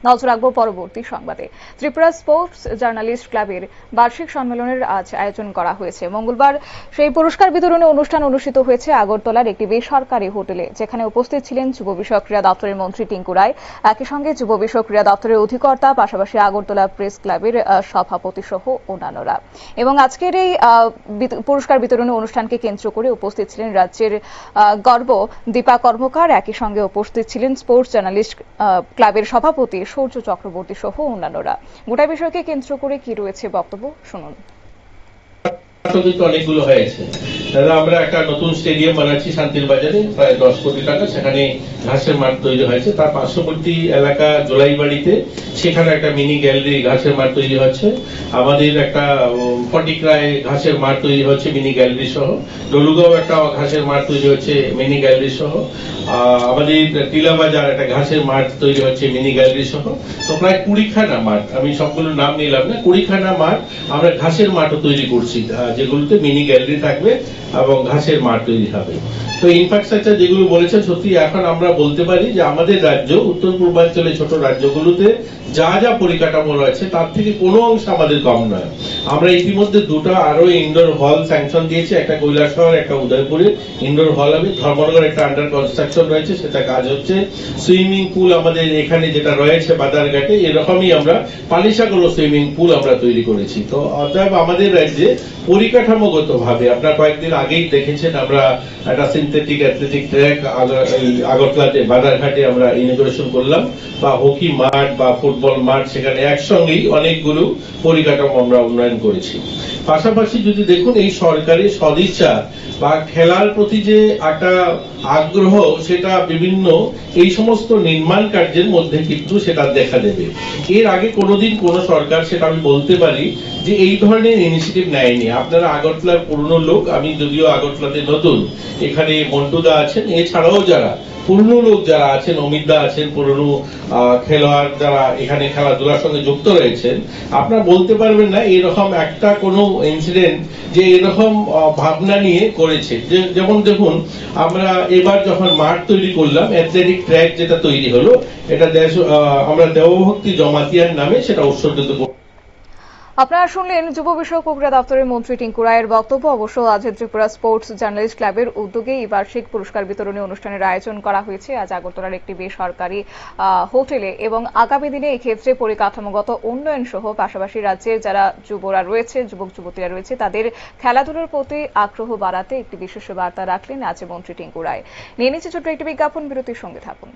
নজর রাখবো পরবর্তী সংবাদে। ত্রিপুরা স্পোর্টস জার্নালিস্ট ক্লাবের বার্ষিক সম্মেলনের আজ আয়োজন করা হয়েছে। মঙ্গলবার সেই পুরস্কার বিতরণী অনুষ্ঠান অনুষ্ঠিত হয়েছে আগরতলার একটি বেসরকারি হোটেলে, যেখানে উপস্থিত ছিলেন যুব বিষয়ক ক্রীড়া দপ্তরের মন্ত্রী টিঙ্কু রায়, একই সঙ্গে যুব বিষয়ক ক্রীড়া দপ্তরের অধিকর্তা, পাশাপাশি আগরতলা প্রেস ক্লাবের সভাপতি সহ অন্যান্যরা। এবং আজকের এই পুরস্কার বিতরণী অনুষ্ঠানকে কেন্দ্র করে উপস্থিত ছিলেন রাজ্যের গর্ব দীপা কর্মকার, একই সঙ্গে উপস্থিত ছিলেন স্পোর্টস জার্নালিস্ট ক্লাবের সভাপতি সূর্য চক্রবর্তী সহ অন্যান্যরা। গোটা বিষয়কে কেন্দ্র করে কি রয়েছে বক্তব্য শুনুন। অনেকগুলো হয়েছে দাদা, আমরা একটা নতুন স্টেডিয়াম বানাচ্ছি শান্তির বাজারে, প্রায় 10 কোটি টাকা। সেখানে ঘাসের মাঠ তৈরি হয়েছে। তার পার্শ্ববর্তী এলাকা জোলাইবাড়িতে, সেখানে একটা মিনি গ্যালারি ঘাসের মাঠ তৈরি হচ্ছে। আমাদের একটা ফটিকরায় ঘাসের মাঠ তৈরি হচ্ছে মিনি গ্যালারি সহ। ডলুগাঁও একটা ঘাসের মাঠ তৈরি হচ্ছে মিনি গ্যালারি সহ। আমাদের টিলাবাজার একটা ঘাসের মাঠ তৈরি হচ্ছে মিনি গ্যালারি সহ। তো প্রায় 20খানা মাঠ, আমি সবগুলো নাম নিলাম না, 20খানা মাঠ আমরা ঘাসের মাঠও তৈরি করছি, যেগুলোতে মিনি গ্যালারি থাকবে এবং ঘাসের মাঠ তৈরি হবে। তো ইনফ্রাস্ট্রাকচার যেগুলো বলেছেন, সত্যি এখন আমরা বলতে পারি যে আমাদের রাজ্য, উত্তর পূর্বাঞ্চলের ছোট রাজ্যগুলোতে যা যা পরিকাঠামো রয়েছে তার থেকে কোনো অংশ আমাদের কম নয়। আমরা ইতিমধ্যে দুটো আরো ইনডোর হল স্যাংশন দিয়েছি, একটা কৈলাসহর, একটা উদয়পুরে ইনডোর হল হবে। ধর্মনগর একটা আন্ডার কনস্ট্রাকশন রয়েছে, সেটা কাজ হচ্ছে। সুইমিং পুল আমাদের এখানে যেটা রয়েছে বাদারঘাটে, এরকমই আমরা পালিশাগুলো সুইমিং পুল আমরা তৈরি করেছি। তো অতএব আমাদের রাজ্যে পরিকাঠামোগত ভাবে আপনারা কয়েকদিন আগেই দেখেছেন, আমরা একটা সিনথেটিক অ্যাথলেটিক ট্র্যাক আগরতলাতে বাদারঘাটে আমরা ইনোগ্রেশন করলাম, বা হকি মাঠ বা ফুটবল মাঠ, সেখানে একসঙ্গেই অনেকগুলো পরিকাঠামো আমরা উন্নয়ন করেছি। পাশাপাশি যদি দেখুন, এই সরকারি সদিচ্ছা বা খেলার প্রতি যে একটা আগ্রহ, সেটা বিভিন্ন এই সমস্ত নির্মাণ কার্যের মধ্যে কিন্তু সেটা দেখা দেবে। এর আগে কোনোদিন কোন সরকার, সেটা আমি বলতে পারি, যে এই ধরনের ইনিশিয়েটিভ নেয়নি। আপনারা আগরতলার পুরনো লোক, আমি যদিও আগরতলাতে নতুন, এখানে মন্টুদা আছেন, এছাড়াও যারা পুরনো লোক যারা আছেন, অমিতদা আছেন, পুরনো খেলোয়াড় যারা এখানে খেলাধুলার সঙ্গে যুক্ত রয়েছেন, আপনারা বলতে পারবেন না এরকম একটা কোনো ইনসিডেন্ট যে এরকম ভাবনা নিয়ে করেছে। যেমন দেখুন, আমরা এবার যখন মাঠ তৈরি করলাম, অ্যাথলেটিক ট্র্যাক যেটা তৈরি হলো, এটা আমরা দেবভক্তি জমাতিয়ার নামে সেটা উৎসর্গিত। আপনারা শুনলেন যুব বিষয়ক ও ক্রীড়া দপ্তরের মন্ত্রী টিঙ্কু রায়ের বক্তব্য। অবশ্য আজ ত্রিপুরা স্পোর্টস জার্নালিস্ট ক্লাবের উদ্যোগে এই বার্ষিক পুরস্কার বিতরণী অনুষ্ঠানের আয়োজন করা হয়েছে আজ আগরতলার একটি বেসরকারি হোটেলে। এবং আগামী দিনে এই ক্ষেত্রে পরিকাঠামোগত উন্নয়ন সহ পাশাপাশি রাজ্যের যারা যুবরা রয়েছে, যুবক যুবতীরা রয়েছে, তাদের খেলাধুলার প্রতি আগ্রহ বাড়াতে একটি বিশেষ বার্তা রাখলেন আজ মন্ত্রী টিঙ্কু রায়। নিয়ে নিচ্ছে ছোট্ট একটি বিজ্ঞাপন বিরতির, সঙ্গে থাকুন।